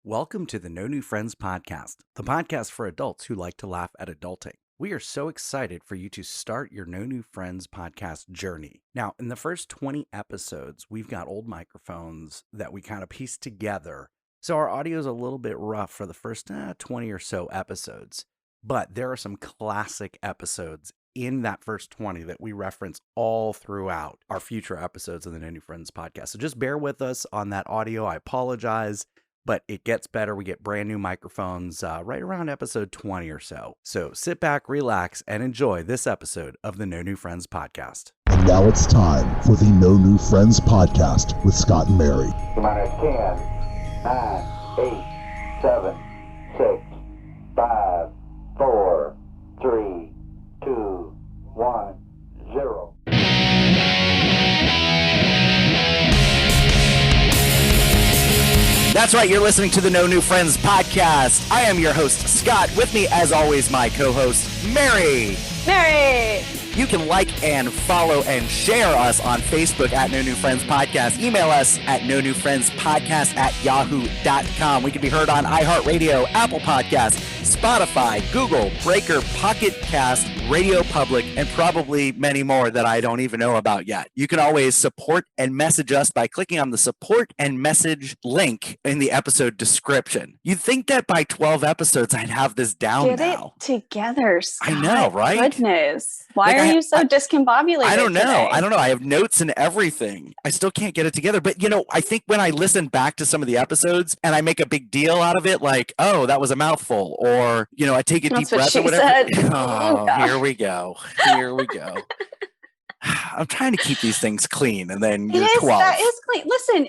Welcome to the No New Friends podcast, the podcast for adults who like to laugh at adulting. We are so excited for you to start your No New Friends podcast journey. Now, in the first 20 episodes, we've got old microphones that we kind of pieced together. So our audio is a little bit rough for the first 20 or so episodes. But there are some classic episodes in that first 20 that we reference all throughout our future episodes of the No New Friends podcast. So just bear with us on that audio. I apologize. But it gets better. We get brand new microphones right around episode 20 or so. So sit back, relax, and enjoy this episode of the No New Friends podcast. And now it's time for the No New Friends podcast with Scott and Mary. Minus 10, 9, 8, 7, 6, 5, 4, 3, 2, 1, 0. That's right, you're listening to the No New Friends podcast. I am your host, Scott. With me, as always, my co-host, Mary. Mary! You can like and follow and share us on Facebook at No New Friends Podcast. Email us at no new friends podcast at yahoo.com. We can be heard on iHeartRadio, Apple Podcasts, Spotify, Google, Breaker, Pocket Cast, Radio Public, and probably many more that I don't even know about yet. You can always support and message us by clicking on the support and message link in the episode description. You'd think that by 12 episodes, I'd have this down Get now. it together, Scott. I know, right? Goodness. Why are you so discombobulated I don't know. today? I don't know. I have notes and everything. I still can't get it together. But, you know, I think when I listen back to some of the episodes and I make a big deal out of it, like, oh, that was a mouthful, or, you know, I take a deep breath or whatever. Oh, here we go. Here we go. I'm trying to keep these things clean, and then you're 12. That is clean. Listen,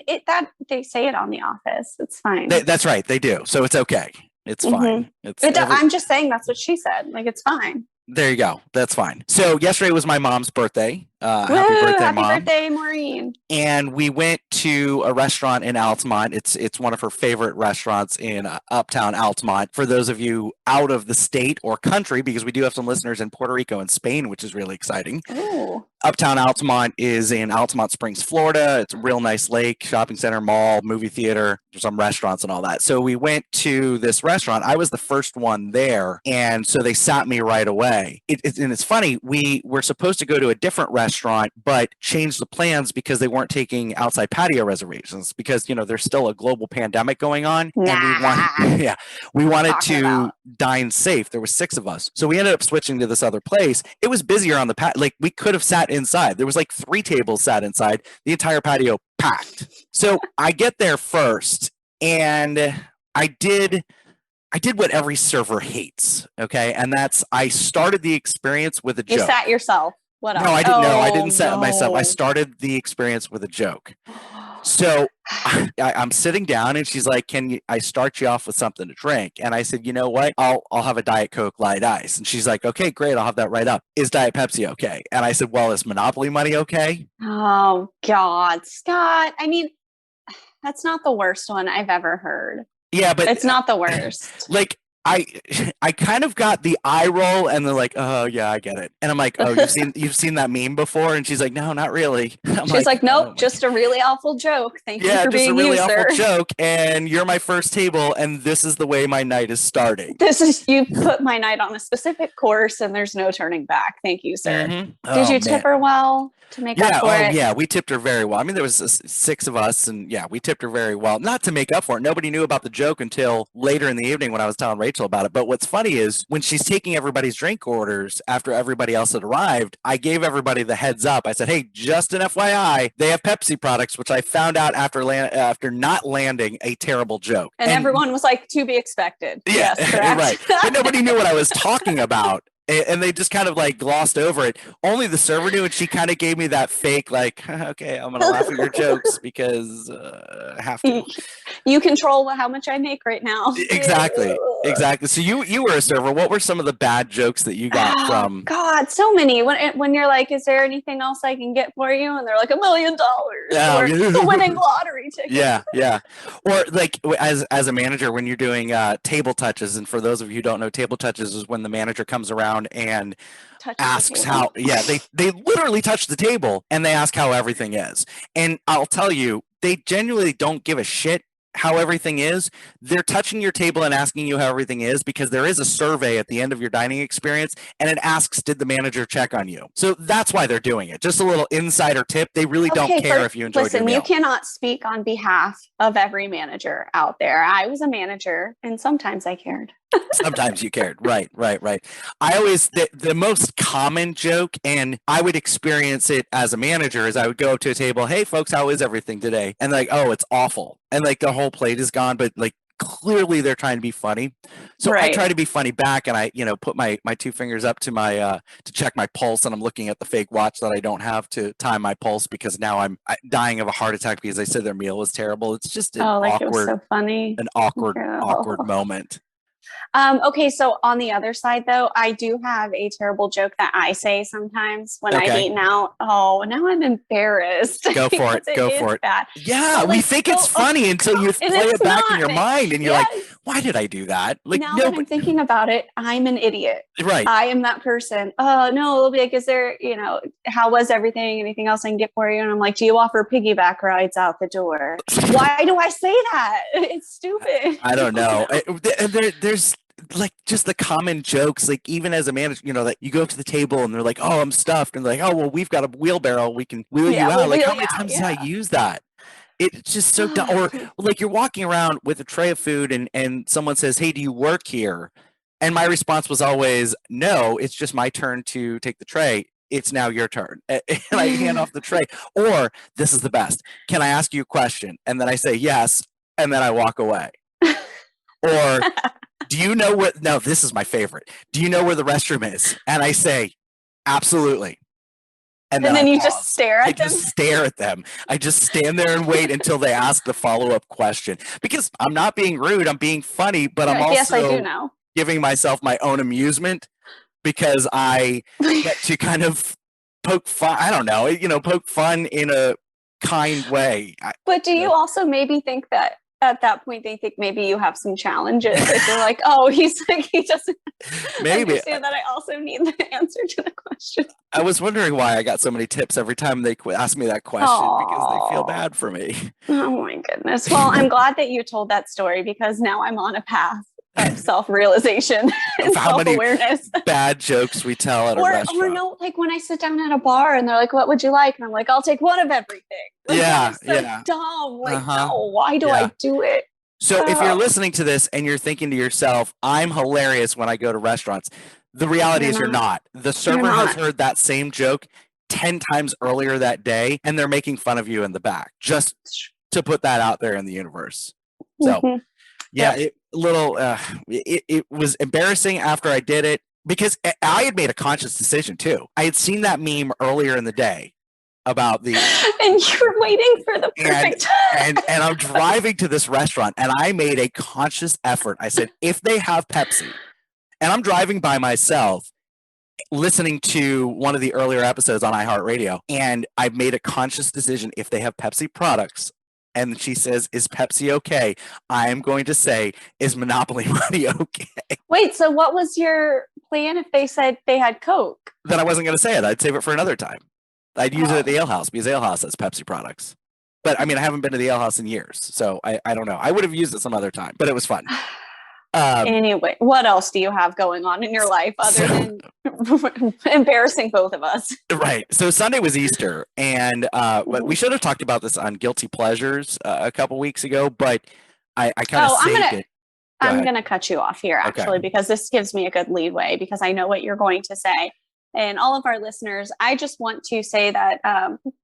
they say it on The Office. It's fine. That's right. They do. So it's okay. It's fine. I'm just saying that's what she said. Like, it's fine. There you go. That's fine. So yesterday was my mom's birthday. Happy Happy Mom. birthday, Maureen. And we went to a restaurant in Altamont. It's one of her favorite restaurants in uptown Altamont. For those of you out of the state or country, because we do have some listeners in Puerto Rico and Spain, which is really exciting. Ooh. Uptown Altamont is in Altamont Springs, Florida. It's a real nice lake, shopping center, mall, movie theater, some restaurants and all that. So we went to this restaurant. I was the first one there. And so they sat me right away. And it's funny, we were supposed to go to a different restaurant, but changed the plans because they weren't taking outside patio reservations because, you know, there's still a global pandemic going on. And we wanted to dine safe. There were 6 of us. So we ended up switching to this other place. It was busier on the patio. Like, we could have sat inside. There was like 3 tables sat inside, the entire patio packed. So I get there first, and I did what every server hates, okay? And that's, I started the experience with a joke. You sat yourself. What else? No, I didn't. No, I didn't set myself. I started the experience with a joke. So I'm sitting down, and she's like, "Can I start you off with something to drink?" And I said, "You know what? I'll have a Diet Coke Light Ice." And she's like, "Okay, great. I'll have that right up. Is Diet Pepsi okay?" And I said, "Well, is Monopoly money okay?" Oh, God, Scott. I mean, that's not the worst one I've ever heard. Yeah, but it's not the worst. Like, I kind of got the eye roll, and they're like, "Oh yeah, I get it." And I'm like, "Oh, you've seen that meme before?" And she's like, "No, not really." She's like, "Nope, just a really awful joke. Thank you for being you, just a really awful sir. joke, and you're my first table, and this is the way my night is starting. You put my night on a specific course, and there's no turning back. Thank you, sir." Mm-hmm. Did you tip her well to make up for it? Yeah, we tipped her very well. I mean, there was 6 of us, and yeah, we tipped her very well. Not to make up for it. Nobody knew about the joke until later in the evening when I was telling Rachel about it. But what's funny is when she's taking everybody's drink orders after everybody else had arrived, I gave everybody the heads up. I said, "Hey, just an FYI, they have Pepsi products," which I found out after not landing a terrible joke. And everyone was like, "To be expected." Yeah, yes, correct. Right. But nobody knew what I was talking about. And they just kind of like glossed over it. Only the server knew, and she kind of gave me that fake, like, "Okay, I'm going to laugh at your jokes because I have to." You control how much I make right now. Exactly. So you were a server. What were some of the bad jokes that you got from? God, so many. When you're like, "Is there anything else I can get for you?" And they're like, $1 million. Or the winning lottery ticket. Yeah. Or like as a manager, when you're doing table touches, and for those of you who don't know, table touches is when the manager comes around and asks how, they literally touch the table and they ask how everything is. And I'll tell you, they genuinely don't give a shit how everything is, they're touching your table and asking you how everything is because there is a survey at the end of your dining experience and it asks, did the manager check on you? So that's why they're doing it. Just a little insider tip. They really don't care if you enjoyed your meal. Listen, you cannot speak on behalf of every manager out there. I was a manager and sometimes I cared. Sometimes you cared. Right. I always, the most common joke, and I would experience it as a manager, is I would go up to a table, hey folks, how is everything today? And like, oh, it's awful. And like the whole plate is gone, but like clearly they're trying to be funny. So I try to be funny back, and I, put my two fingers up to my, to check my pulse, and I'm looking at the fake watch that I don't have to time my pulse because now I'm dying of a heart attack because they said their meal was terrible. It's just an awkward, it was so funny. An awkward moment. Okay, so on the other side, though, I do have a terrible joke that I say sometimes when I've eaten out. Oh, now I'm embarrassed. Go for it. Go for it. Bad. Yeah, we think it's funny until you play it back in your mind, and you're like, "Why did I do that?" Like, now that I'm thinking about it, I'm an idiot. Right. I am that person. Oh no, it'll be like, is there, how was everything? Anything else I can get for you? And I'm like, do you offer piggyback rides out the door? Why do I say that? It's stupid. I don't know. There's like just the common jokes, like even as a manager, that you go up to the table and they're like, oh, I'm stuffed. And they're like, oh, well, we've got a wheelbarrow. We can wheel you out. Like, how many times did I use that? It's just so dumb. Or like you're walking around with a tray of food and someone says, hey, do you work here? And my response was always, no, it's just my turn to take the tray. It's now your turn. And I hand off the tray. Or this is the best. Can I ask you a question? And then I say yes. And then I walk away. Or do you know where, no, this is my favorite. Do you know where the restroom is? And I say, absolutely. And then you just stare at them? I just stare at them. I just stand there and wait until they ask the follow-up question. Because I'm not being rude, I'm being funny, but I'm also yes, I do know. Giving myself my own amusement because I get to kind of poke fun. I don't know, poke fun in a kind way. But do you also maybe think that at that point they think maybe you have some challenges? Like they're like, oh, he doesn't maybe understand that I also need the answer to the question. I was wondering why I got so many tips every time they ask me that question. Because they feel bad for me. Oh my goodness. Well, I'm glad that you told that story because now I'm on a path of self-realization and self-awareness. Bad jokes we tell at a restaurant. Or no, like when I sit down at a bar and they're like, what would you like? And I'm like, I'll take one of everything. Like, yeah. Dumb. Like, no, why do I do it? So if you're listening to this and you're thinking to yourself, I'm hilarious when I go to restaurants, the reality is you're not. The server has heard that same joke 10 times earlier that day, and they're making fun of you in the back, just to put that out there in the universe. So, it was embarrassing after I did it because I had made a conscious decision too. I had seen that meme earlier in the day about the and you're waiting for the perfect time. And I'm driving to this restaurant and I made a conscious effort. I said, if they have Pepsi, and I'm driving by myself listening to one of the earlier episodes on iHeartRadio, and I made a conscious decision, if they have Pepsi products and she says, is Pepsi okay? I am going to say, is Monopoly money okay? Wait, so what was your plan if they said they had Coke? Then I wasn't going to say it. I'd save it for another time. I'd use it at the ale house because ale house has Pepsi products. But I mean, I haven't been to the ale house in years, so I don't know. I would have used it some other time, but it was fun. Anyway, what else do you have going on in your life other than embarrassing both of us? Right. So Sunday was Easter, and we should have talked about this on Guilty Pleasures a couple weeks ago, but I kind of saved it. I'm going to cut you off here, actually, because this gives me a good leeway, because I know what you're going to say. And all of our listeners, I just want to say that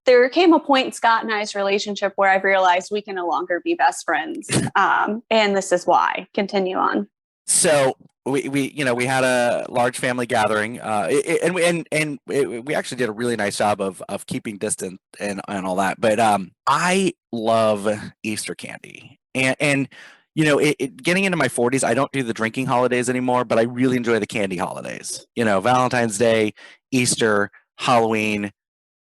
there came a point in Scott and I's relationship where I've realized we can no longer be best friends. And this is why. Continue on. So we had a large family gathering, and we actually did a really nice job of keeping distance and all that. But I love Easter candy, and getting into my 40s, I don't do the drinking holidays anymore, but I really enjoy the candy holidays. Valentine's Day, Easter, Halloween,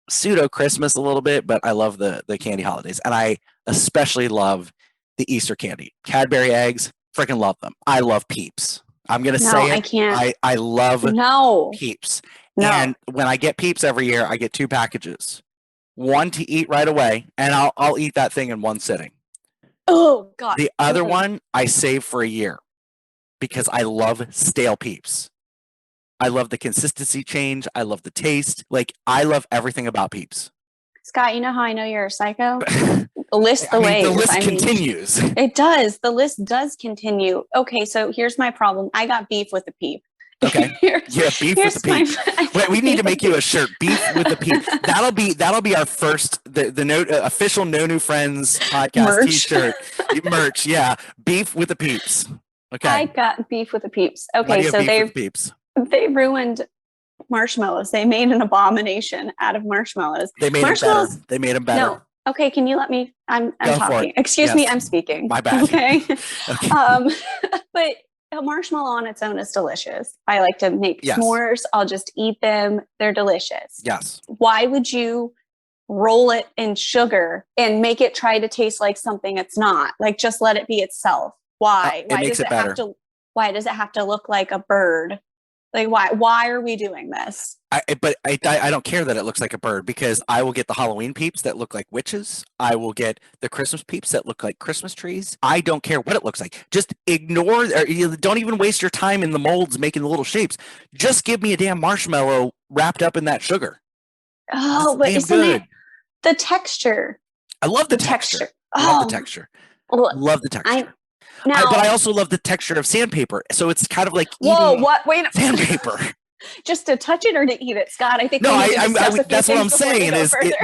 pseudo Christmas a little bit, but I love the candy holidays. And I especially love the Easter candy. Cadbury eggs, freaking love them. I love Peeps. I'm going to say it. I can't. I love Peeps. No. And when I get Peeps every year, I get 2 packages. One to eat right away, and I'll eat that thing in one sitting. Oh God. The other one I save for a year because I love stale Peeps. I love the consistency change. I love the taste. Like, I love everything about Peeps. Scott, you know how I know you're a psycho? The list continues. It does. The list does continue. Okay, so here's my problem. I got beef with the Peep. Okay. Yeah, beef with the Peep. Wait, we need to make you a shirt. Beef with the Peep. That'll be our first official No New Friends podcast merch. T-shirt merch. Yeah, beef with the Peeps. Okay. I got beef with the Peeps. Okay, so they ruined marshmallows. They made an abomination out of marshmallows. They made them better. No. Okay, can you let me? I'm talking. Excuse me, I'm speaking. My bad. Okay. But a marshmallow on its own is delicious. I like to make s'mores. I'll just eat them. They're delicious. Yes. Why would you roll it in sugar and make it try to taste like something it's not? Like, just let it be itself. Why? Why does it have to look like a bird? Like, why are we doing this? I don't care that it looks like a bird, because I will get the Halloween Peeps that look like witches. I will get the Christmas Peeps that look like Christmas trees. I don't care what it looks like. Just ignore, or don't even waste your time in the molds making the little shapes. Just give me a damn marshmallow wrapped up in that sugar. Oh, but isn't it the texture? I love the texture. Love the texture. But I also love the texture of sandpaper. So it's kind of like eating sandpaper. Just to touch it or to eat it, Scott? I think that's what I'm saying.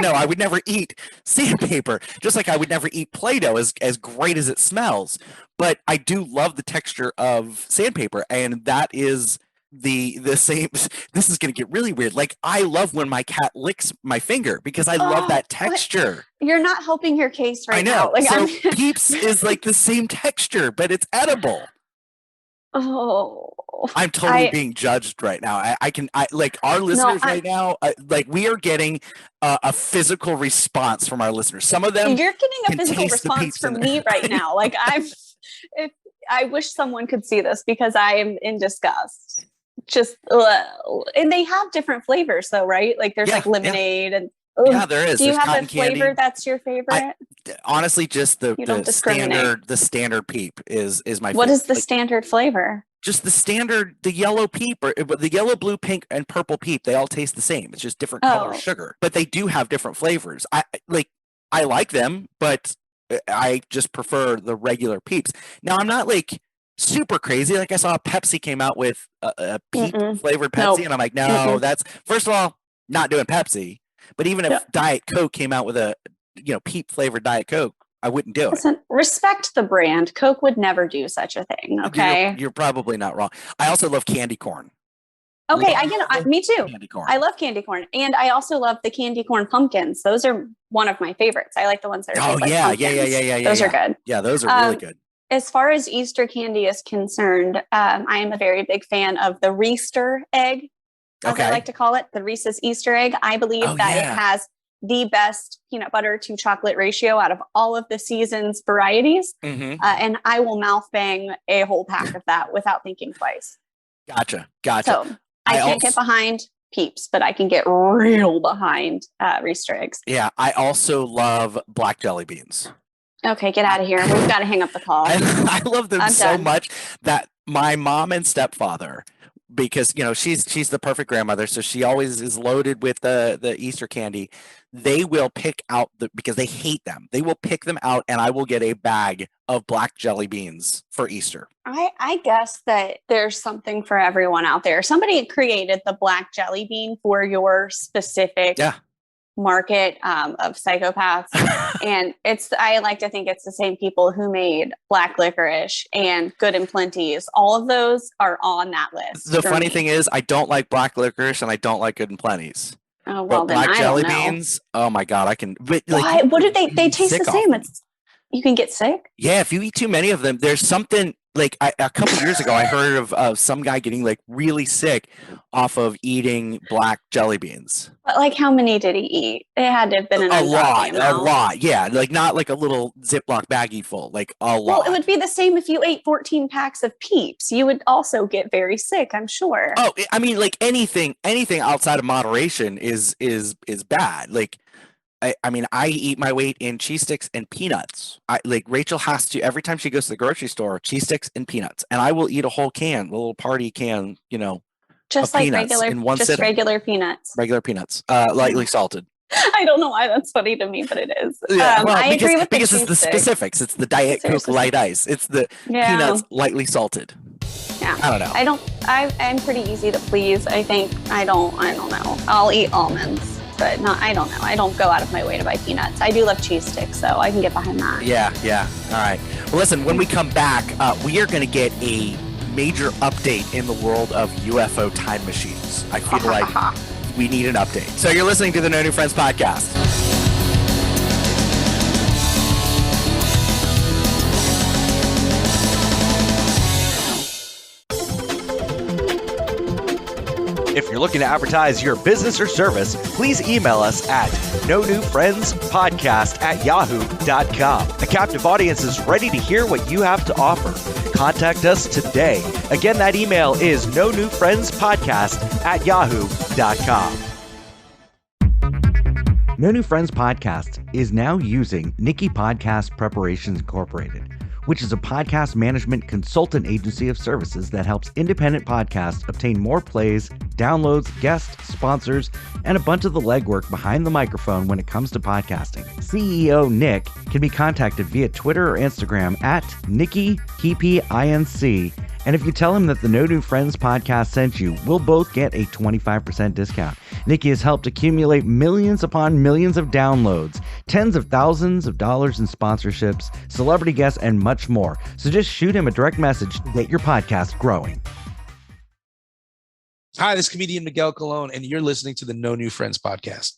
I would never eat sandpaper. Just like I would never eat Play-Doh, as great as it smells. But I do love the texture of sandpaper, and that is the same. This is going to get really weird. Like, I love when my cat licks my finger because I love that texture. You're not helping your case right now. I know. So Peeps is like the same texture, but it's edible. Oh, I'm totally being judged right now. Our listeners right now, we are getting a physical response from our listeners. Some of them, you're getting a physical response from me right now. Like, I wish someone could see this because I am in disgust. Just, and they have different flavors though, right? Like, there's like lemonade and. Yeah, there is. Do you have a flavor that's your favorite? Honestly, just the standard Peep is my favorite. What is the standard flavor? Just the standard, the yellow Peep, or the yellow, blue, pink, and purple Peep. They all taste the same. It's just different color sugar, but they do have different flavors. I like them, but I just prefer the regular Peeps. Now, I'm not like super crazy. Like, I saw Pepsi came out with a Peep flavored Pepsi, and I'm like, no, that's, first of all, not doing Pepsi. But even if Diet Coke came out with a, Peep flavored Diet Coke, I wouldn't do it. Respect the brand. Coke would never do such a thing. Okay, you're probably not wrong. I also love candy corn. Okay, me too. Candy corn. I love candy corn, and I also love the candy corn pumpkins. Those are one of my favorites. I like the ones that are yeah. Those are good. Yeah, those are really good. As far as Easter candy is concerned, I am a very big fan of the Reester egg. As I like to call it, the Reese's Easter egg. I believe it has the best peanut butter to chocolate ratio out of all of the season's varieties. And I will mouth bang a whole pack of that without thinking twice. Gotcha. So I can't get behind Peeps, but I can get real behind Reester eggs. Yeah, I also love black jelly beans. Okay, get out of here. We've got to hang up the call. I love them so much that my mom and stepfather, because she's the perfect grandmother, so she always is loaded with the Easter candy. They will pick out because they hate them. They will pick them out, and I will get a bag of black jelly beans for Easter. I guess that there's something for everyone out there. Somebody created the black jelly bean for your specific market of psychopaths. And I like to think it's the same people who made black licorice and Good and Plenty's. All of those are on that list. The funny thing is, I don't like black licorice and I don't like Good and Plenty's. Oh, well, but black jelly beans, oh my God, I can. Why? What do they taste the same? You can get sick? Yeah, if you eat too many of them, there's something. Like, a couple years ago, I heard of some guy getting like really sick off of eating black jelly beans. But like, how many did he eat? It had to have been a lot. Yeah, like not like a little Ziploc baggie full, like a lot. Well, it would be the same if you ate 14 packs of Peeps. You would also get very sick, I'm sure. Oh, I mean, like anything outside of moderation is bad. Like, I mean, I eat my weight in cheese sticks and peanuts. Like Rachel has to, every time she goes to the grocery store, cheese sticks and peanuts. And I will eat a whole can, a little party can, you know, just of like peanuts regular, in one just sitting. regular peanuts. Regular peanuts, lightly salted. I don't know why that's funny to me, but it is. Yeah, well, I agree with because the it's the stick. specifics. It's the Diet Coke light ice. It's the peanuts lightly salted. Yeah. I don't know. I'm pretty easy to please. I think I don't know. I'll eat almonds, but I don't know. I don't go out of my way to buy peanuts. I do love cheese sticks, so I can get behind that. Yeah. All right. Well, listen, when we come back, we are going to get a major update in the world of UFO time machines. I feel like we need an update. So you're listening to the No New Friends podcast. If you're looking to advertise your business or service, please email us at nonewfriendspodcast@yahoo.com. A captive audience is ready to hear what you have to offer. Contact us today. Again, that email is nonewfriendspodcast@yahoo.com. No New Friends Podcast is now using Nikki Podcast Preparations Incorporated, which is a podcast management consultant agency of services that helps independent podcasts obtain more plays, downloads, guests, sponsors, and a bunch of the legwork behind the microphone when it comes to podcasting. CEO Nick can be contacted via Twitter or Instagram at NickyPPINC. And if you tell him that the No New Friends podcast sent you, we'll both get a 25% discount. Nikki has helped accumulate millions upon millions of downloads, tens of thousands of dollars in sponsorships, celebrity guests, and much more. So just shoot him a direct message to get your podcast growing. Hi, this is comedian Miguel Colon, and you're listening to the No New Friends podcast.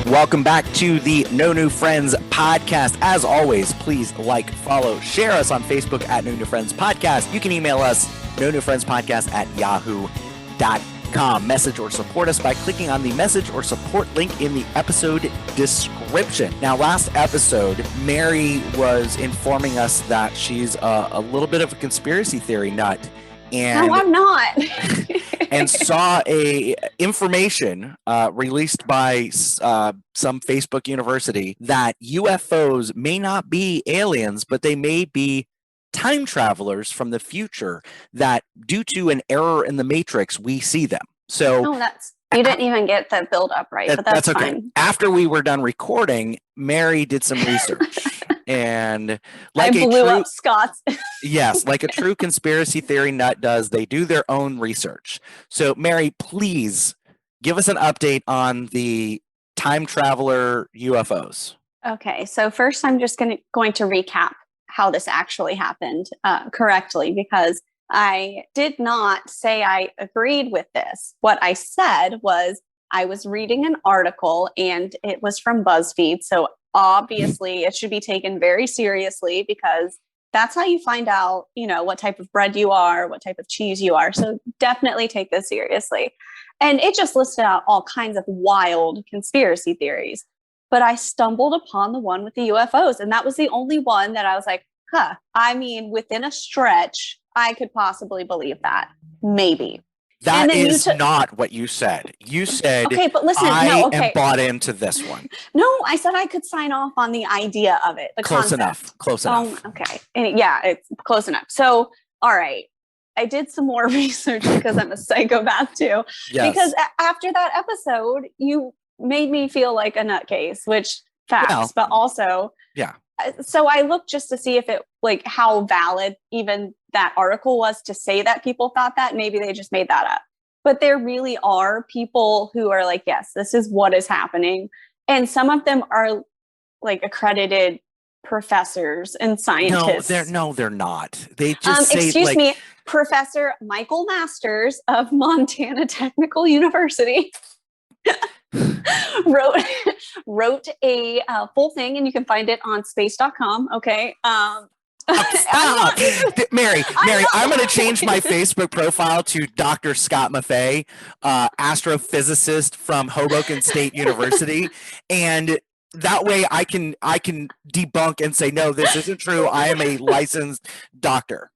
Welcome back to the No New Friends podcast. As always, please like, follow, share us on Facebook at No New Friends Podcast. You can email us, no new friends podcast @yahoo.com. Message or support us by clicking on the message or support link in the episode description. Now, last episode, Mary was informing us that she's a little bit of a conspiracy theory nut. And, no, I'm not. and saw a information released by some Facebook university that UFOs may not be aliens, but they may be time travelers from the future that, due to an error in the matrix, we see them. So you didn't even get the build up right, but that's okay. fine. After we were done recording, Mary did some research. And like I blew up Scott's. Yes, like a true conspiracy theory nut does, they do their own research. So, Mary, please give us an update on the time traveler UFOs. Okay, so first I'm just going to recap how this actually happened correctly, because I did not say I agreed with this. What I said was I was reading an article and it was from BuzzFeed. So obviously it should be taken very seriously, because that's how you find out, what type of bread you are, what type of cheese you are. So definitely take this seriously. And it just listed out all kinds of wild conspiracy theories. But I stumbled upon the one with the UFOs. And that was the only one that I was like, I mean, within a stretch, I could possibly believe that. Maybe. That is not what you said. You said, okay, but listen, I am bought into this one. No, I said I could sign off on the idea of it. Close enough. Okay. And yeah, it's close enough. So, all right. I did some more research because I'm a psychopath too. Yes. Because after that episode, you made me feel like a nutcase, which facts, but also. Yeah. So I looked just to see if it, how valid even that article was to say that people thought that. Maybe they just made that up. But there really are people who are like, yes, this is what is happening. And some of them are accredited professors and scientists. No, they're not. They just say, excuse me, Professor Michael Masters of Montana Technical University wrote a full thing, and you can find it on space.com. Okay. Stop. Mary, I'm going to change my Facebook profile to Dr. Scott Maffei, astrophysicist from Hoboken State University. And that way I can debunk and say, no, this isn't true. I am a licensed doctor.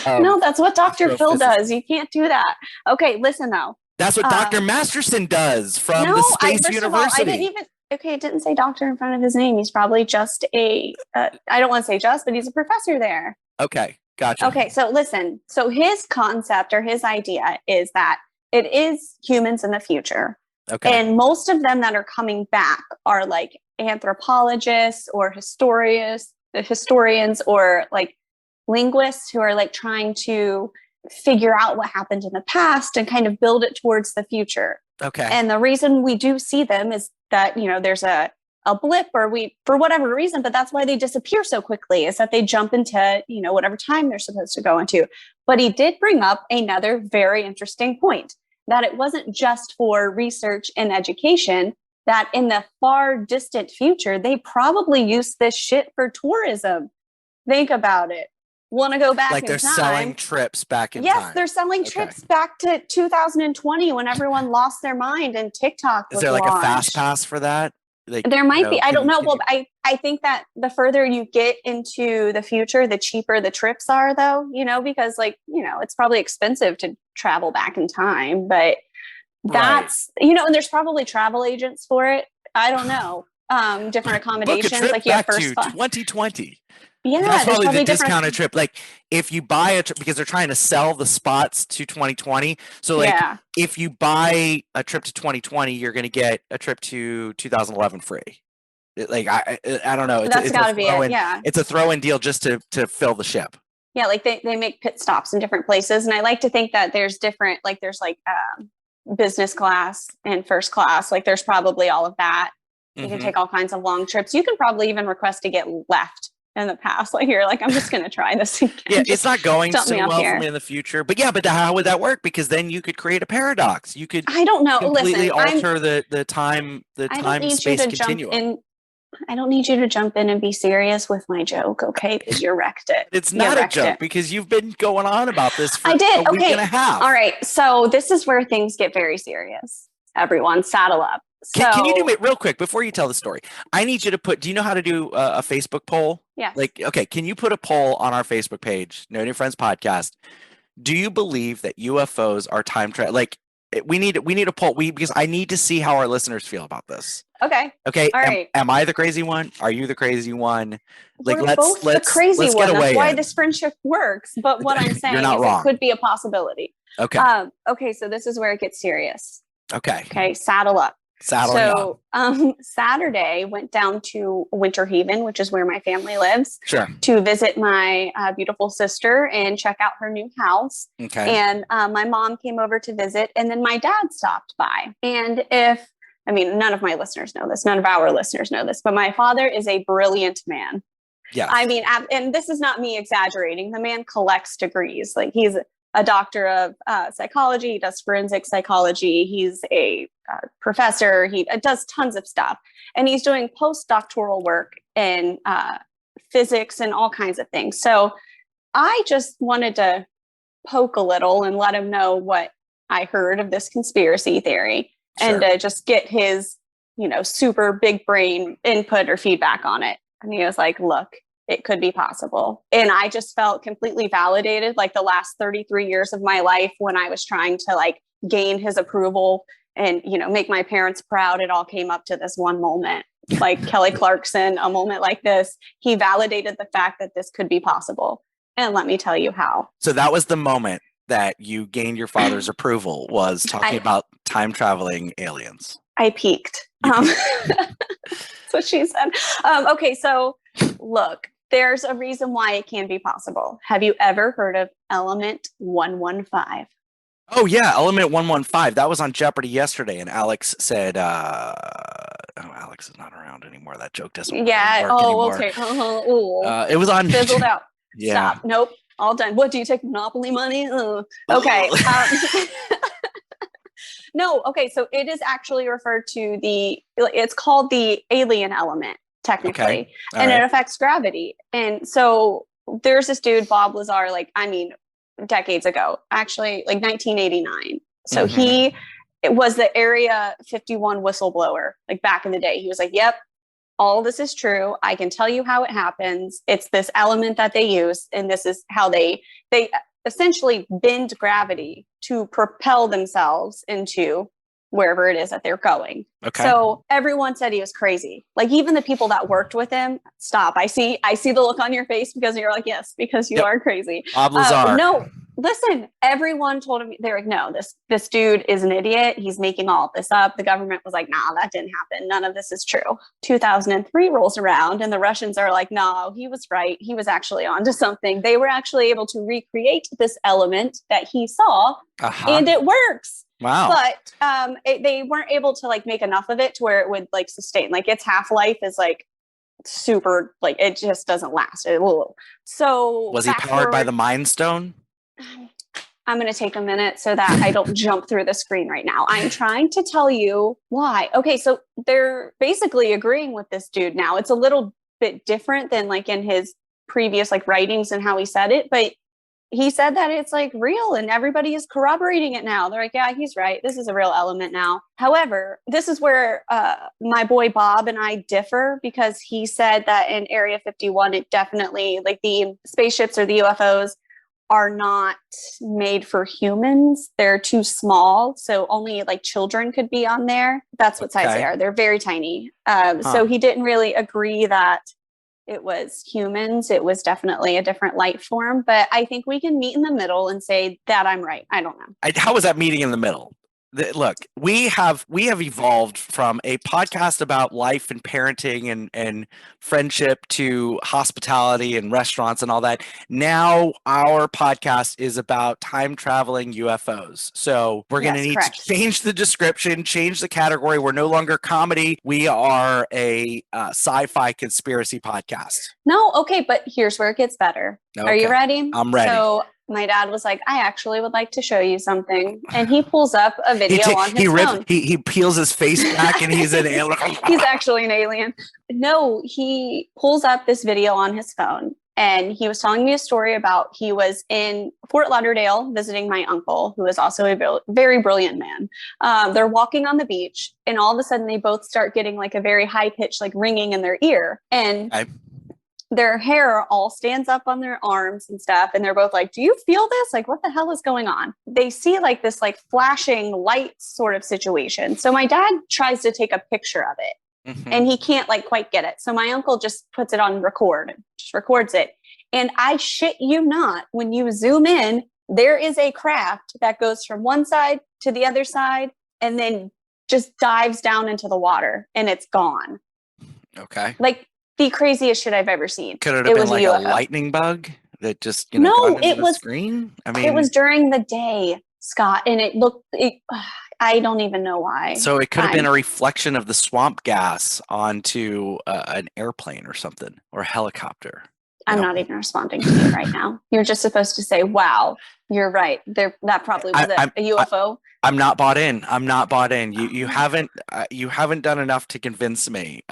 No, that's what Dr. Phil astrophysicist. does. You can't do that. Okay, listen though. That's what Dr. Masterson does from the Space first University. of all, I didn't even. Okay, it didn't say doctor in front of his name. He's probably just a. I don't want to say just, but he's a professor there. Okay, gotcha. Okay, so listen. So his concept or his idea is that it is humans in the future. Okay. And most of them that are coming back are like anthropologists or historians or like linguists who are like trying to figure out what happened in the past and kind of build it towards the future. Okay. And the reason we do see them is that, there's a blip or for whatever reason, but that's why they disappear so quickly, is that they jump into, whatever time they're supposed to go into. But he did bring up another very interesting point, that it wasn't just for research and education, that in the far distant future, they probably use this shit for tourism. Think about it. Want to go back like in they're time. selling trips back in time. Yes, they're selling trips back to 2020 when everyone lost their mind and TikTok was Is there like launched. a fast pass for that? Like, there might be. I don't know. Well, I think that the further you get into the future, the cheaper the trips are, though, because it's probably expensive to travel back in time, but that's, and there's probably travel agents for it. I don't know. Different accommodations. Book a trip like you have back first to class. 2020. Yeah, that's probably the different discounted trip. Like if you buy a trip, because they're trying to sell the spots to 2020. So like if you buy a trip to 2020, you're going to get a trip to 2011 free. Like I don't know. That's got to be it. Yeah, it's a throw-in deal just to fill the ship. Yeah, like they make pit stops in different places, and I like to think that there's different. Like there's like business class and first class. Like there's probably all of that. You can take all kinds of long trips. You can probably even request to get left in the past. Like you're like, I'm just going to try this again. Yeah, it's not going so well here for me in the future. But how would that work? Because then you could create a paradox. You could I don't know. completely Listen, alter the time space continuum. I don't need you to jump in and be serious with my joke, okay? Because you wrecked it. It's not a joke because you've been going on about this for a week and a half. All right. So this is where things get very serious. Everyone, saddle up. Can you do it real quick before you tell the story? I need you to do you know how to do a Facebook poll? Yeah. Okay, can you put a poll on our Facebook page, No New Friends Podcast? Do you believe that UFOs are time travel? Like we need a poll because I need to see how our listeners feel about this. Okay. Okay. All right. Am I the crazy one? Are you the crazy one? Like we're both the crazy one. That's why this friendship works. But what I'm saying is it could be a possibility. Okay. Okay. So this is where it gets serious. Okay. Okay. Saddle up. So Saturday went down to Winter Haven, which is where my family lives, to visit my beautiful sister and check out her new house. Okay. And my mom came over to visit, and then my dad stopped by. And none of my listeners know this, none of our listeners know this, but my father is a brilliant man. Yeah. And this is not me exaggerating. The man collects degrees. Like he's a doctor of psychology. He does forensic psychology. He's a professor. He does tons of stuff. And he's doing postdoctoral work in physics and all kinds of things. So I just wanted to poke a little and let him know what I heard of this conspiracy theory and just get his, super big brain input or feedback on it. And he was like, look, it could be possible. And I just felt completely validated, like the last 33 years of my life when I was trying to gain his approval and, make my parents proud. It all came up to this one moment, like Kelly Clarkson, a moment like this. He validated the fact that this could be possible. And let me tell you how. So that was the moment that you gained your father's approval, was talking about time traveling aliens. I peaked. That's what she said. Okay. So look, there's a reason why it can be possible. Have you ever heard of Element 115? Oh, yeah. Element 115. That was on Jeopardy yesterday. And Alex said, Alex is not around anymore. That joke doesn't work anymore. Okay. It was on. Fizzled out. Yeah. Stop. Nope. All done. What, do you take Monopoly money? Okay. No. Okay. So it is actually referred to it's called the alien element. Technically, okay. And it affects gravity. And so there's this dude, Bob Lazar, decades ago, actually, 1989. So he was the Area 51 whistleblower, back in the day. He was like, yep, all this is true. I can tell you how it happens. It's this element that they use, and this is how they essentially bend gravity to propel themselves into wherever it is that they're going. Okay. So everyone said he was crazy. Like even the people that worked with him, stop. I see the look on your face because you're like, yes, because you are crazy. Bob Lazar. No, listen, everyone told him, they're like, no, this dude is an idiot. He's making all of this up. The government was like, nah, that didn't happen. None of this is true. 2003 rolls around and the Russians are like, no, he was right. He was actually onto something. They were actually able to recreate this element that he saw and it works. Wow. But they weren't able to like make enough of it to where it would like sustain. Like its half-life is like super, like it just doesn't last. So was he powered by the Mind Stone? I'm going to take a minute so that I don't jump through the screen right now. I'm trying to tell you why. Okay, so they're basically agreeing with this dude now. It's a little bit different than like in his previous like writings and how he said it, but he said that it's like real and everybody is corroborating it now. They're like, yeah, he's right. This is a real element now. However, this is where my boy Bob and I differ because he said that in Area 51, it definitely like the spaceships or the UFOs are not made for humans. They're too small. So only like children could be on there. That's what size they are. They're very tiny. So he didn't really agree that it was humans. It was definitely a different life form, but I think we can meet in the middle and say that I'm right. I don't know. How was that meeting in the middle? Look, we have evolved from a podcast about life and parenting and friendship to hospitality and restaurants and all that. Now our podcast is about time traveling UFOs. So we're going to need to change the description, change the category. We're no longer comedy. We are a sci-fi conspiracy podcast. No, okay, but here's where it gets better. Okay. Are you ready? I'm ready. So my dad was like, I actually would like to show you something. And he pulls up a video on his phone. He peels his face back and he's an alien. He's actually an alien. No, he pulls up this video on his phone. And he was telling me a story about he was in Fort Lauderdale visiting my uncle, who is also a very brilliant man. They're walking on the beach. And all of a sudden, they both start getting like a very high pitch, like ringing in their ear. And their hair all stands up on their arms and stuff. And they're both like, do you feel this? Like, what the hell is going on? They see like this like flashing light sort of situation. So my dad tries to take a picture of it and he can't like quite get it. So my uncle just puts it on record, just records it. And I shit you not, when you zoom in, there is a craft that goes from one side to the other side and then just dives down into the water and it's gone. Okay. Like, the craziest shit I've ever seen. Could it have been like a lightning bug that just, you know, no, got into it was the screen? I mean, it was during the day, Scott, and it looked, I don't even know why. So it could have been a reflection of the swamp gas onto an airplane or something, or a helicopter. I'm not even responding to you right now. You're just supposed to say, wow, you're right. That probably was a UFO. I'm not bought in. I'm not bought in. You haven't done enough to convince me.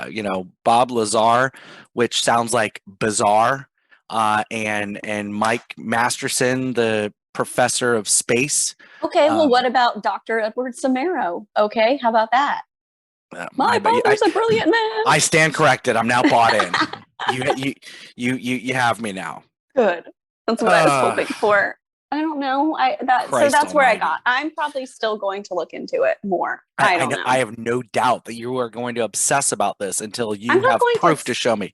You know, Bob Lazar, which sounds like bizarre, and Mike Masterson, the professor of space. Okay, well, what about Dr. Edward Samaro? Okay, how about that? My father's a brilliant man. I stand corrected. I'm now bought in. You have me now. Good. That's what I was hoping for. I don't know. So that's where I got. I'm probably still going to look into it more. I don't know. I have no doubt that you are going to obsess about this until you have proof to show me.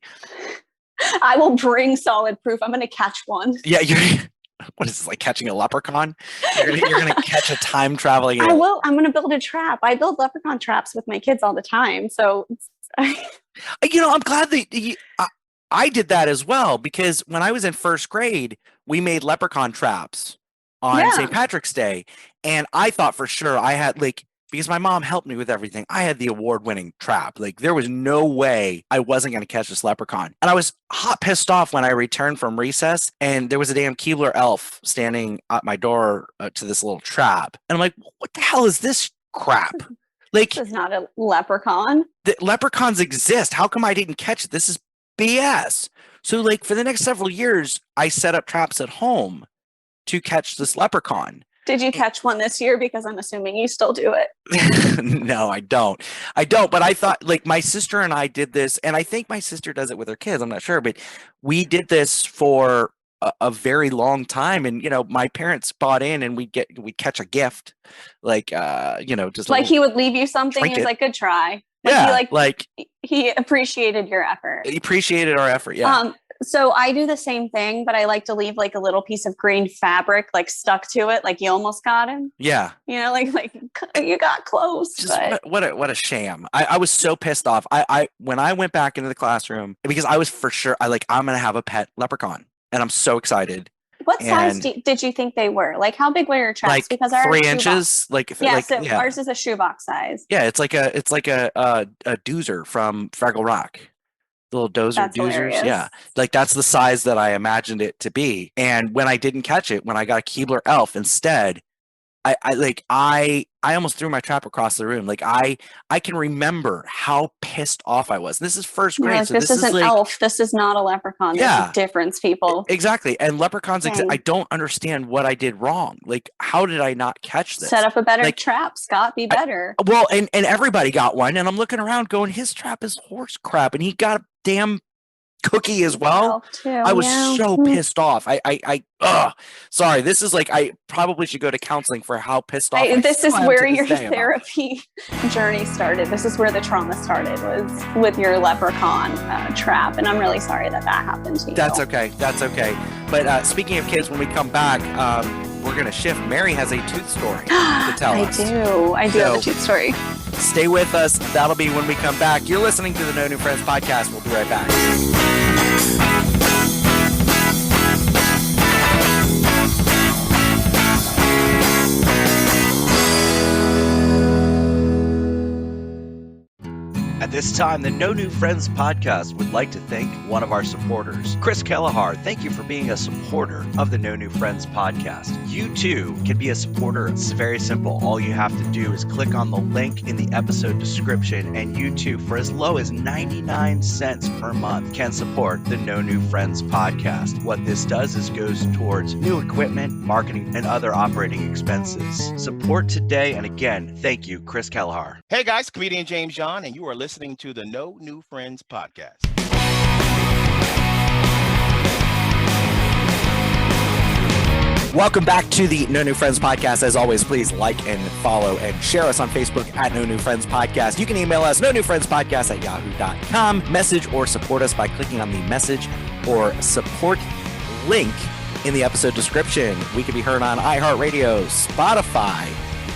I will bring solid proof. I'm going to catch one. Yeah, what is this, like catching a leprechaun? You're gonna catch a time traveling. I will. I'm gonna build a trap. I build leprechaun traps with my kids all the time. So, you know, I'm glad that I did that as well, because when I was in first grade, we made leprechaun traps on St. Patrick's Day, and I thought for sure I had because my mom helped me with everything. I had the award-winning trap. Like, there was no way I wasn't going to catch this leprechaun. And I was hot pissed off when I returned from recess and there was a damn Keebler elf standing at my door to this little trap. And I'm like, what the hell is this crap? Like, this is not a leprechaun. The leprechauns exist. How come I didn't catch it? This is BS. So, like, for the next several years, I set up traps at home to catch this leprechaun. Did you catch one this year? Because I'm assuming you still do it. No, I don't. But I thought, like, my sister and I did this, and I think my sister does it with her kids. I'm not sure, but we did this for a very long time. And, my parents bought in, and we'd catch a gift, like, just like he would leave you something. trinket. He was like, good try. He appreciated your effort. He appreciated our effort. Yeah. So I do the same thing, but I like to leave like a little piece of green fabric, like stuck to it, like you almost got him. Yeah. Like you got close. Just what a sham. I was so pissed off. When I went back into the classroom, because I was for sure, I'm going to have a pet leprechaun, and I'm so excited. What size did you think they were? Like, how big were your traps? Like because 3 inches. Ours is a shoebox size. Yeah, it's like a doozer from Fraggle Rock. Little dozer That's doozers. Hilarious. Yeah. Like that's the size that I imagined it to be. And when I didn't catch it, when I got a Keebler elf instead, I almost threw my trap across the room. Like I can remember how pissed off I was. And this is first grade. Like, so this is an elf. This is not a leprechaun. Yeah. There's a difference, people. Exactly. And leprechauns, I don't understand what I did wrong. Like, how did I not catch this? Set up a better trap, Scott. Be better. And everybody got one. And I'm looking around going, his trap is horse crap. And he got a damn cookie as well. I was so pissed off. Sorry. This is like, I probably should go to counseling for how pissed off. This is where your therapy journey started. This is where the trauma started, was with your leprechaun trap. And I'm really sorry that happened to you. That's okay. But speaking of kids, when we come back, we're going to shift. Mary has a tooth story to tell us. I do have a tooth story. Stay with us. That'll be when we come back. You're listening to the No New Friends podcast. We'll be right back. At this time, the No New Friends podcast would like to thank one of our supporters, Chris Kelleher. Thank you for being a supporter of the No New Friends podcast. You too can be a supporter. It's very simple. All you have to do is click on the link in the episode description, and you too, for as low as 99 cents per month, can support the No New Friends podcast. What this does is goes towards new equipment, marketing, and other operating expenses. Support today, and again, thank you, Chris Kelleher. Hey guys, comedian James John, and you are listening to the No New Friends podcast. Welcome back to the No New Friends podcast. As always, please like and follow and share us on Facebook at No New Friends Podcast. You can email us nonewfriendspodcast@yahoo.com. Message or support us by clicking on the message or support link in the episode description. We can be heard on iHeartRadio, Spotify,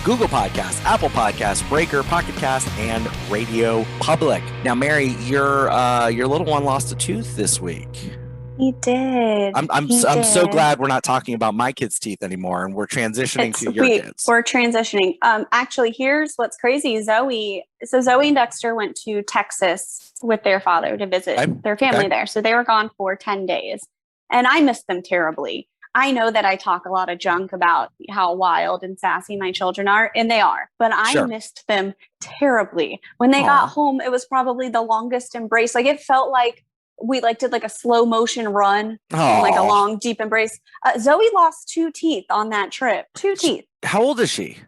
Google Podcasts, Apple Podcasts, Breaker, Pocket Cast, and Radio Public. Now, Mary, your little one lost a tooth this week. He did. I'm so glad we're not talking about my kids' teeth anymore, and we're transitioning to your kids. We're transitioning. Actually, here's what's crazy. Zoe and Dexter went to Texas with their father to visit their family there. So they were gone for 10 days, and I missed them terribly. I know that I talk a lot of junk about how wild and sassy my children are, and they are, but I missed them terribly. When they got home, it was probably the longest embrace. Like, it felt like we did like a slow motion run, like a long, deep embrace. Zoe lost 2 teeth on that trip. 2 teeth. How old is she?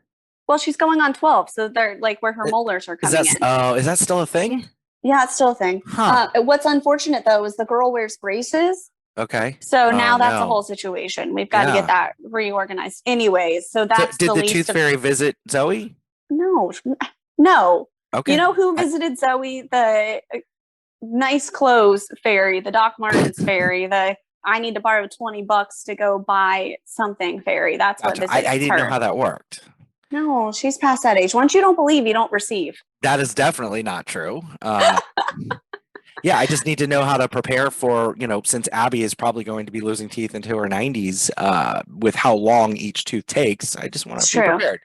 Well, she's going on 12. So they're like where her molars are coming in. Oh, is that still a thing? Yeah, it's still a thing. Huh. What's unfortunate though, is the girl wears braces. Okay. So now that's a whole situation. We've got to get that reorganized anyways. So that's did the tooth fairy visit Zoe? No. Okay. You know who visited Zoe? The nice clothes fairy, the Doc Martens fairy, the I need to borrow $20 to go buy something fairy. That's what visits I didn't know how that worked. No, she's past that age. Once you don't believe, you don't receive. That is definitely not true. Yeah, I just need to know how to prepare for, since Abby is probably going to be losing teeth into her 90s, with how long each tooth takes. I just want to be prepared.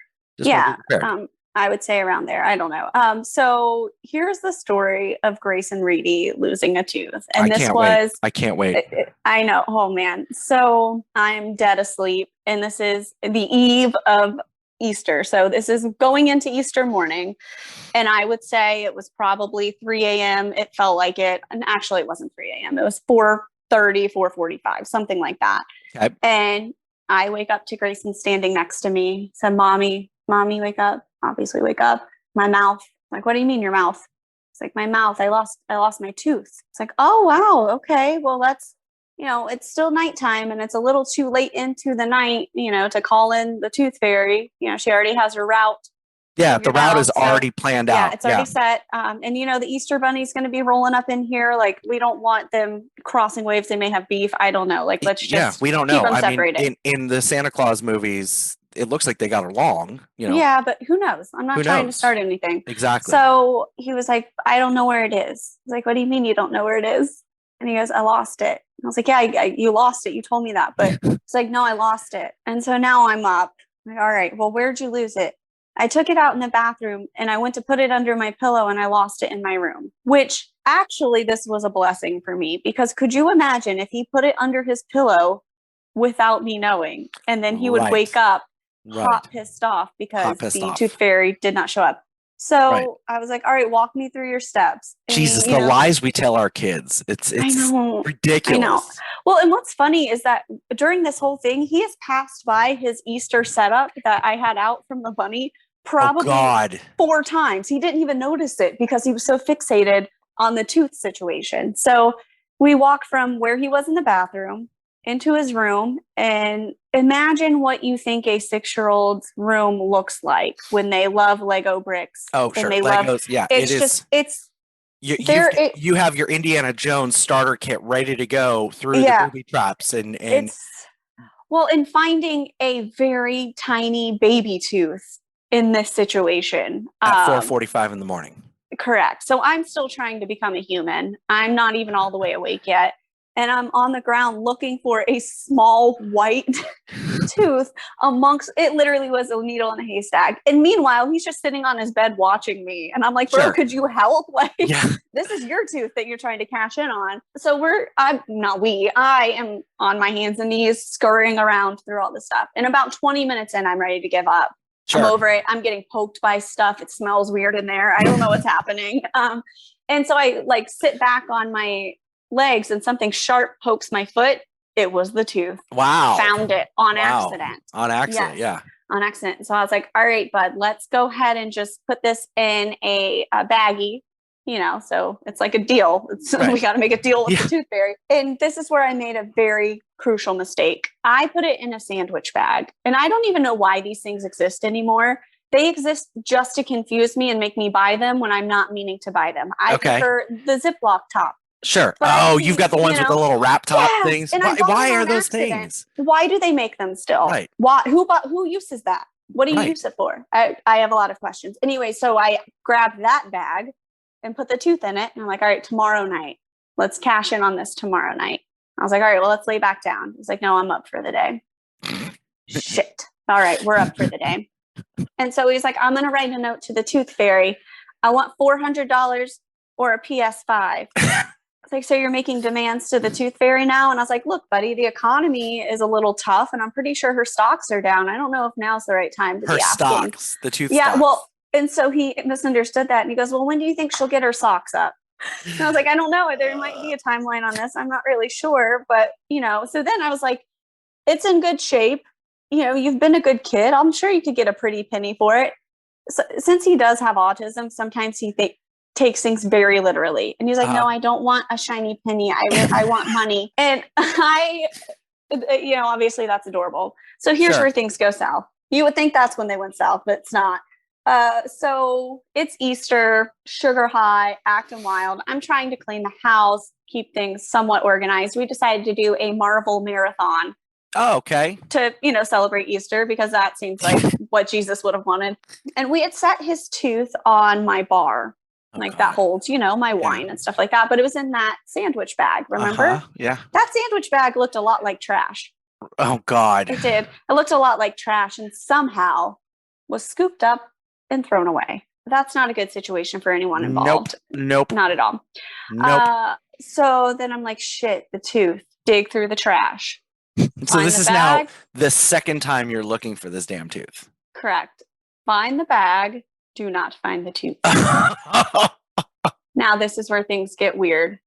I would say around there. I don't know. So here's the story of Grace and Reedy losing a tooth. And I can't wait. I know. Oh man. So I'm dead asleep, and this is the eve of Easter. So this is going into Easter morning. And I would say it was probably 3 a.m. It felt like it. And actually it wasn't 3 a.m. It was 4:30, 4:45, something like that. Okay. And I wake up to Grayson standing next to me. Said, Mommy, wake up. Obviously wake up. My mouth. I'm like, what do you mean your mouth? It's like, my mouth. I lost my tooth. It's like, oh, wow. Okay. Well, that's, it's still nighttime and it's a little too late into the night, to call in the tooth fairy. She already has her route. Yeah, the route is already planned out. Yeah, it's already set. And the Easter Bunny's going to be rolling up in here. Like, we don't want them crossing waves. They may have beef. I don't know. Like, let's just we don't know. Keep them separated. Mean, in the Santa Claus movies, it looks like they got along. Yeah, but who knows? I'm not trying to start anything. Exactly. So he was like, I don't know where it is. I was like, what do you mean you don't know where it is? And he goes, I lost it. And I was like, yeah, you lost it. You told me that. But it's like, no, I lost it. And so now I'm up. I'm like, all right, well, where'd you lose it? I took it out in the bathroom and I went to put it under my pillow and I lost it in my room, which actually this was a blessing for me, because could you imagine if he put it under his pillow without me knowing, and then he would wake up hot pissed off because the tooth fairy did not show up. So I was like, all right, walk me through your steps. And Jesus, the lies we tell our kids. It's ridiculous. I know. Well, and what's funny is that during this whole thing, he has passed by his Easter setup that I had out from the bunny probably 4 times. He didn't even notice it because he was so fixated on the tooth situation. So we walk from where he was in the bathroom into his room, and imagine what you think a 6-year-old's room looks like when they love Lego bricks. Oh, sure. They Legos, yeah. It's you have your Indiana Jones starter kit ready to go through the booby traps and finding a very tiny baby tooth in this situation at 4:45 in the morning. Correct. So I'm still trying to become a human. I'm not even all the way awake yet. And I'm on the ground looking for a small white tooth amongst, it literally was a needle in a haystack. And meanwhile, he's just sitting on his bed watching me. And I'm like, bro, could you help? Like, this is your tooth that you're trying to cash in on. So I am on my hands and knees scurrying around through all this stuff. And about 20 minutes in, I'm ready to give up. I'm over it. I'm getting poked by stuff. It smells weird in there. I don't know what's happening. And so I sit back on my legs and something sharp pokes my foot. It was the tooth. Wow. Found it on accident. On accident, yes. On accident. So I was like, all right, bud, let's go ahead and just put this in a baggie, so it's like a deal. We got to make a deal with the tooth fairy. And this is where I made a very crucial mistake. I put it in a sandwich bag, and I don't even know why these things exist anymore. They exist just to confuse me and make me buy them when I'm not meaning to buy them. I prefer the Ziploc top. Sure. But you've got the ones with the little wrap top things. Why are those things? Why do they make them still? Right. Why? Who uses that? What do you use it for? I have a lot of questions. Anyway, so I grabbed that bag and put the tooth in it. And I'm like, all right, tomorrow night, let's cash in on this tomorrow night. I was like, all right, well, let's lay back down. He's like, no, I'm up for the day. Shit. All right, we're up for the day. And so he's like, I'm going to write a note to the tooth fairy. I want $400 or a PS5. It's like, so you're making demands to the tooth fairy now? And I was like, look, buddy, the economy is a little tough, and I'm pretty sure her stocks are down. I don't know if now's the right time to be asking. Her stocks, the tooth stocks. Yeah, well, and so he misunderstood that. And he goes, well, when do you think she'll get her socks up? And I was like, I don't know. There might be a timeline on this. I'm not really sure. But, so then I was like, it's in good shape. You've been a good kid. I'm sure you could get a pretty penny for it. So, since he does have autism, sometimes he takes things very literally. And he's like, no, I don't want a shiny penny. I want money. And obviously that's adorable. So here's where things go south. You would think that's when they went south, but it's not. So it's Easter, sugar high, acting wild. I'm trying to clean the house, keep things somewhat organized. We decided to do a Marvel marathon. Oh, okay. To, celebrate Easter, because that seems like what Jesus would have wanted. And we had set his tooth on my bar. That holds, my wine and stuff like that. But it was in that sandwich bag, remember? Yeah. That sandwich bag looked a lot like trash. Oh, God. It did. It looked a lot like trash, and somehow was scooped up and thrown away. That's not a good situation for anyone involved. Nope. Not at all. Nope. So then I'm like, shit, the tooth. Dig through the trash. So this is now the second time you're looking for this damn tooth. Correct. Find the bag. Do not find the tooth. Now this is where things get weird.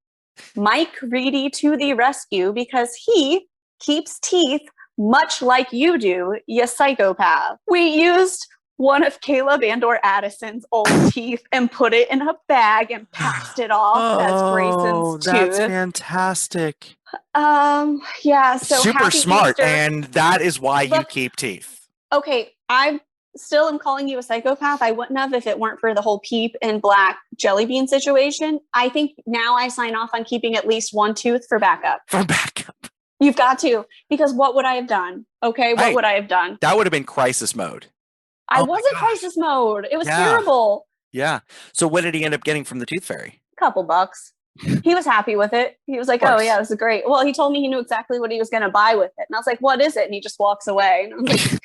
Mike Reedy to the rescue, because he keeps teeth much like you do, you psychopath. We used one of Caleb and/or Addison's old teeth and put it in a bag and passed it off as Grayson's that's tooth. fantastic. Yeah, so super happy smart, Easter. and that is why you Look, keep teeth. Okay, I still am calling you a psychopath. I wouldn't have if it weren't for the whole peep and black jelly bean situation. I think now I sign off on keeping at least one tooth for backup. For backup. You've got to, because what would I have done? Okay, what would I have done? That would have been crisis mode. I was in crisis mode. It was Yeah. terrible. Yeah. So what did he end up getting from the tooth fairy? Couple bucks. He was happy with it. He was like, oh yeah, this is great. Well, he told me he knew exactly what he was going to buy with it. And I was like, what is it? And he just walks away. And I was like,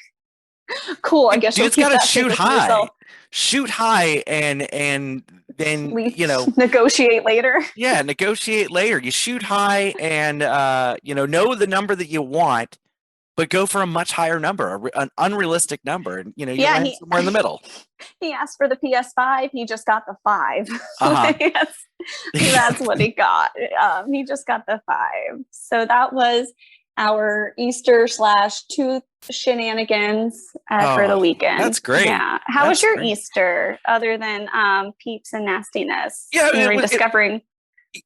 cool, I guess you'll keep that shoot high. yourself. Shoot high and then negotiate later. Yeah, negotiate later. You shoot high and know the number that you want, but go for a much higher number, an unrealistic number. And you land somewhere in the middle. He asked for the PS5. He just got the 5. Uh-huh. That's what he got. He just got the 5. So that was our Easter / tooth shenanigans for the weekend. That's great. Yeah. How was your Easter other than peeps and nastiness? Yeah, rediscovering.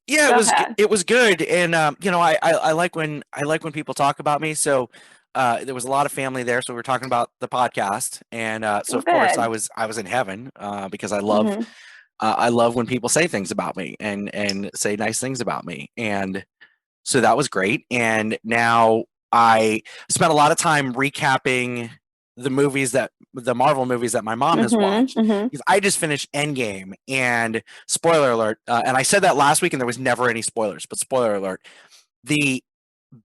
It was good, and I like when people talk about me. So there was a lot of family there, so we were talking about the podcast, and so of course I was in heaven because I love I love when people say things about me and say nice things about me, and so that was great. And now I spent a lot of time recapping the Marvel movies that my mom has watched. Because I just finished Endgame, and spoiler alert, and I said that last week and there was never any spoilers, but spoiler alert, the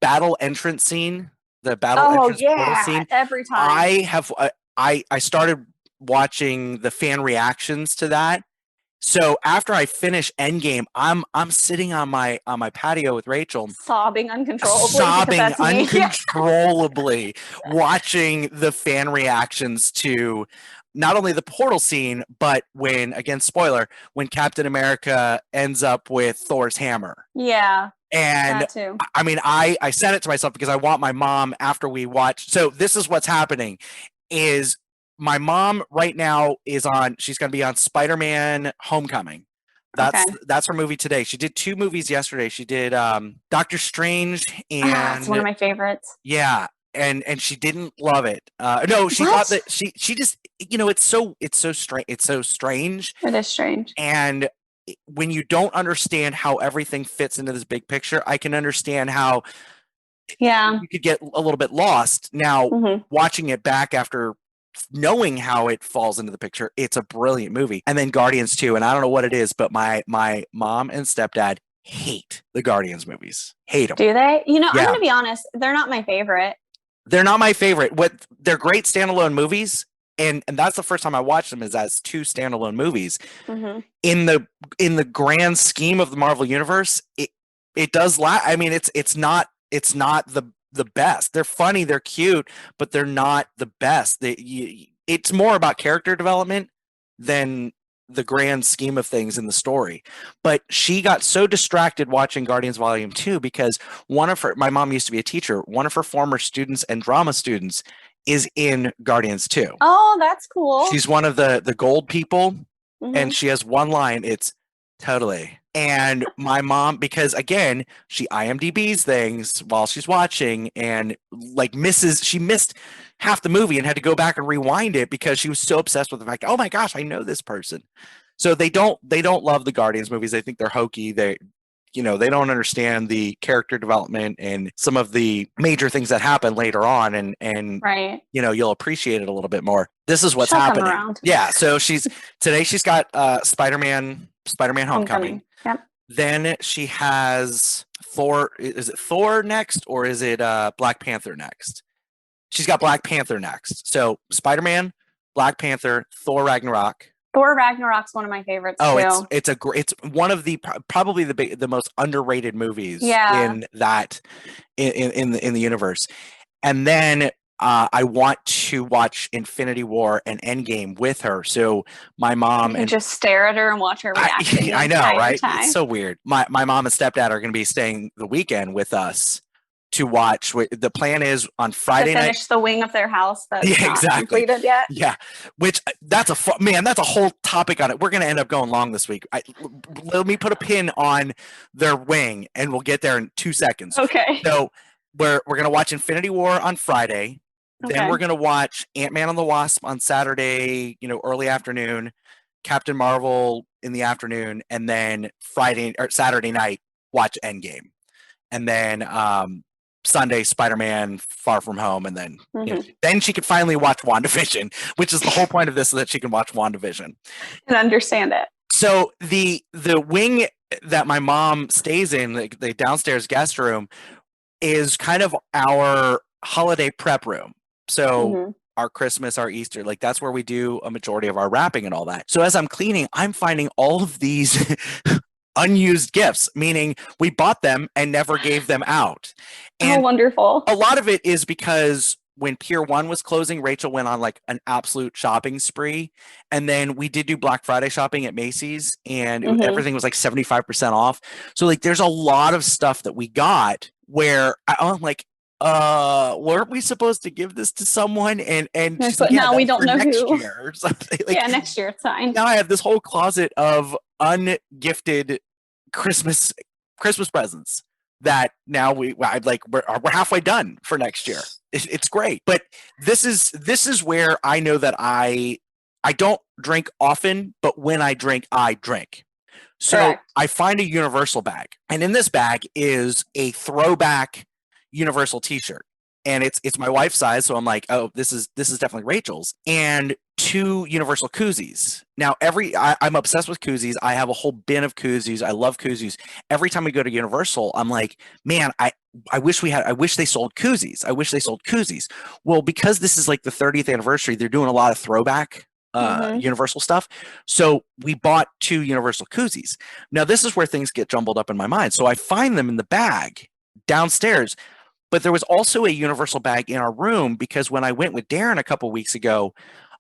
battle entrance scene, portal scene, every time I started watching the fan reactions to that. So after I finish Endgame, I'm sitting on my patio with Rachel, sobbing uncontrollably, watching the fan reactions to not only the portal scene, but when Captain America ends up with Thor's hammer. Yeah. And I mean, I said it to myself because I want my mom after we watch. So this is what's happening is my mom right now she's going to be on Spider-Man Homecoming. That's her movie today. She did 2 movies yesterday. She did Doctor Strange and it's one of my favorites. Yeah. And she didn't love it. No, she thought that she just, it's so strange. It's so strange. It is strange. And when you don't understand how everything fits into this big picture, I can understand how you could get a little bit lost. Now, watching it back after knowing how it falls into the picture, it's a brilliant movie. And then Guardians 2, and I don't know what it is, but my mom and stepdad hate the Guardians movies. Hate them. Do they? I'm going to be honest, they're not my favorite. They're not my favorite. They're great standalone movies, and that's the first time I watched them is as 2 standalone movies. In the grand scheme of the Marvel universe, it does I mean, it's not the best. They're funny, they're cute, but they're not the best. It's more about character development than the grand scheme of things in the story. But she got so distracted watching Guardians Volume 2 because my mom used to be a teacher. One of her former students and drama students is in Guardians 2. Oh, that's cool. She's one of the gold people, and she has one line. It's totally. And my mom, because again, she IMDb's things while she's watching, and she missed half the movie and had to go back and rewind it because she was so obsessed with the fact, oh my gosh, I know this person. So they don't love the Guardians movies. They think they're hokey. They don't understand the character development and some of the major things that happen later on, and right. You'll appreciate it a little bit more. This is what's happening. Yeah. So she's got Spider-Man Homecoming. Yep. Then she has Thor. Is it Thor next, or is it Black Panther next? She's got Black Panther next. So Spider-Man, Black Panther, Thor Ragnarok. Thor Ragnarok's one of my favorites. Oh, it's one of the probably the most underrated movies in the universe. And then I want to watch Infinity War and Endgame with her. So my mom and just stare at her and watch her react. I know, right? It's so weird. My mom and stepdad are going to be staying the weekend with us to watch. The plan is on Friday to finish night. the wing of their house that's not completed yet. Yeah, which that's that's a whole topic on it. We're going to end up going long this week. Let me put a pin on their wing, and we'll get there in 2 seconds. Okay. So we're going to watch Infinity War on Friday. Okay. Then we're going to watch Ant-Man and the Wasp on Saturday, early afternoon, Captain Marvel in the afternoon, and then Friday or Saturday night watch Endgame, and then Sunday Spider-Man Far From Home, and then then she could finally watch WandaVision, which is the whole point of this, so that she can watch WandaVision and understand it. So the wing that my mom stays in, the downstairs guest room, is kind of our holiday prep room. So our Christmas, our Easter, like that's where we do a majority of our wrapping and all that. So as I'm cleaning, I'm finding all of these unused gifts, meaning we bought them and never gave them out. And wonderful. A lot of it is because when Pier 1 was closing, Rachel went on like an absolute shopping spree. And then we did do Black Friday shopping at Macy's, and everything was like 75% off. So like there's a lot of stuff that we got where I'm like, weren't we supposed to give this to someone? And she's like, now we don't know next who. year or something. Like, next year it's fine. Now I have this whole closet of ungifted Christmas presents that now we're halfway done for next year. It's great. But this is where I know that I don't drink often, but when I drink, I drink. So correct. I find a Universal bag, and in this bag is a throwback Universal t-shirt, and it's my wife's size, so I'm like, oh, this is definitely Rachel's, and 2 Universal koozies. Now I'm obsessed with koozies. I have a whole bin of koozies. I love koozies. Every time we go to Universal, I'm like, man, I wish they sold koozies. I wish they sold koozies. Well, because this is like the 30th anniversary, they're doing a lot of throwback Universal stuff. So we bought 2 Universal koozies. Now this is where things get jumbled up in my mind. So I find them in the bag downstairs. But there was also a Universal bag in our room, because when I went with Darren a couple weeks ago,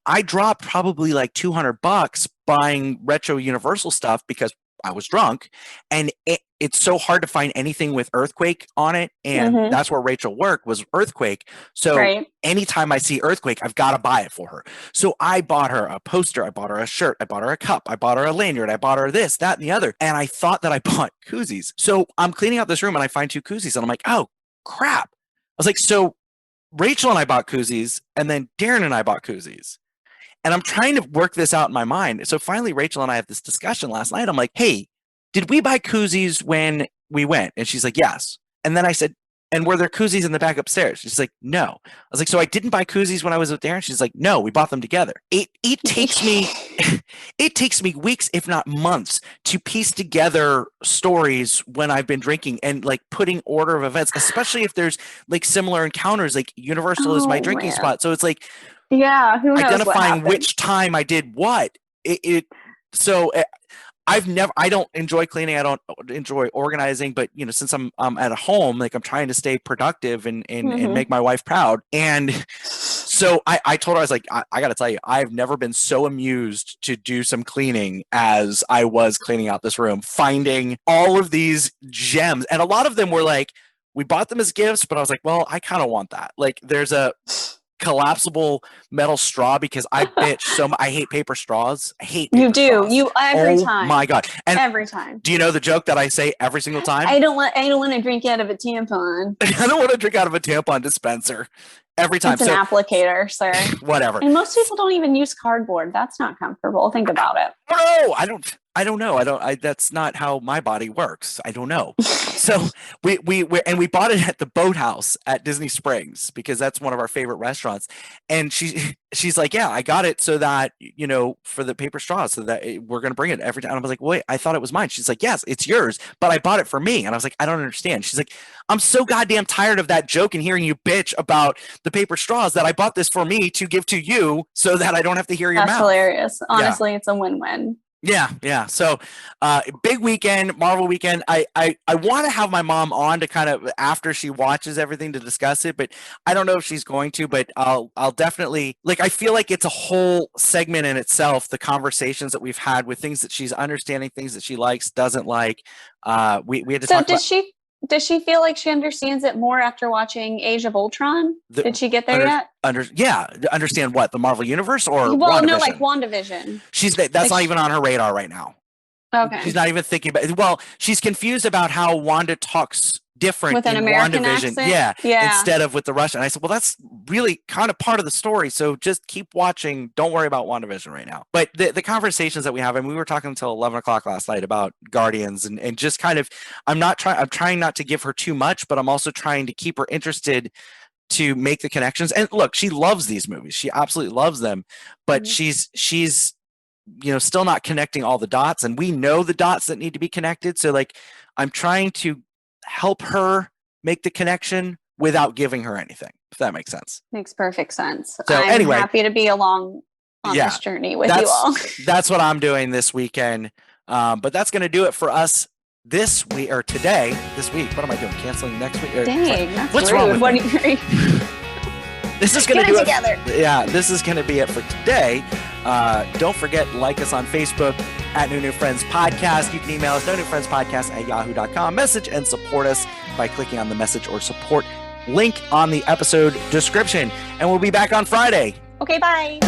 I dropped probably like $200 buying retro Universal stuff because I was drunk, and it's so hard to find anything with Earthquake on it, and that's where Rachel worked, was Earthquake. So anytime I see Earthquake, I've got to buy it for her. So I bought her a poster, I bought her a shirt, I bought her a cup, I bought her a lanyard, I bought her this, that, and the other, and I thought that I bought koozies. So I'm cleaning out this room and I find 2 koozies, and I'm like, oh crap. I was like, so Rachel and I bought koozies, and then Darren and I bought koozies. And I'm trying to work this out in my mind. So finally, Rachel and I have this discussion last night. I'm like, hey, did we buy koozies when we went? And she's like, yes. And then I said, and were there koozies in the back upstairs? She's like, no. I was like, so I didn't buy koozies when I was with Darren? She's like, no, we bought them together. It takes me weeks, if not months, to piece together stories when I've been drinking, and like putting order of events, especially if there's like similar encounters. Like Universal is my drinking spot. So it's like, who knows identifying which time I did what. I don't enjoy cleaning. I don't enjoy organizing, but since I'm at home, like I'm trying to stay productive and make my wife proud. And so I told her, I was like, I got to tell you, I've never been so amused to do some cleaning as I was cleaning out this room, finding all of these gems. And a lot of them were like, we bought them as gifts, but I was like, well, I kind of want that. Like there's a collapsible metal straw, because I bitch so much. I hate paper straws. I hate paper straws. You every time. My God. And every time. Do you know the joke that I say every single time? I don't want to drink out of a tampon. I don't want to drink out of a tampon dispenser. Every time. It's an applicator, sir. Whatever. And most people don't even use cardboard. That's not comfortable. Think about it. No, I don't know. That's not how my body works. I don't know. So we bought it at the Boathouse at Disney Springs, because that's one of our favorite restaurants. And she's like, yeah, I got it so that, for the paper straws, so that we're going to bring it every time. And I was like, wait, I thought it was mine. She's like, yes, it's yours, but I bought it for me. And I was like, I don't understand. She's like, I'm so goddamn tired of that joke and hearing you bitch about the paper straws that I bought this for me to give to you so that I don't have to hear your mouth. That's hilarious. Honestly, It's a win-win. Yeah. So, big weekend, Marvel weekend. I want to have my mom on to kind of after she watches everything to discuss it, but I don't know if she's going to. But I'll definitely, like, I feel like it's a whole segment in itself. The conversations that we've had with things that she's understanding, things that she likes, doesn't like. We had to talk. So does she feel like she understands it more after watching Age of Ultron? Did she get there yet? Understand what? The Marvel Universe or well, WandaVision? No, like WandaVision. That's not even on her radar right now. Okay. She's not even thinking about it. Well, she's confused about how Wanda talks different with an in American WandaVision. accent? Yeah. Instead of with the Russian. I said, well, that's really kind of part of the story. So just keep watching. Don't worry about WandaVision right now. But the conversations that we have, and we were talking until 11 o'clock last night about Guardians and just kind of, I'm trying not to give her too much, but I'm also trying to keep her interested to make the connections. And look, she loves these movies. She absolutely loves them, but she's still not connecting all the dots, and we know the dots that need to be connected. So like, I'm trying to help her make the connection without giving her anything, if that makes sense. Makes perfect sense. So I'm happy to be along on this journey with you all. That's what I'm doing this weekend. But that's going to do it for us this week or today, this week. What am I doing? Canceling next week? Dang, that's what's rude. wrong with me? This is going to do it together. Yeah, this is going to be it for today. Don't forget, like us on Facebook at New Friends Podcast. You can email us, nonewfriendspodcast@yahoo.com. Message and support us by clicking on the message or support link on the episode description. And we'll be back on Friday. Okay, bye.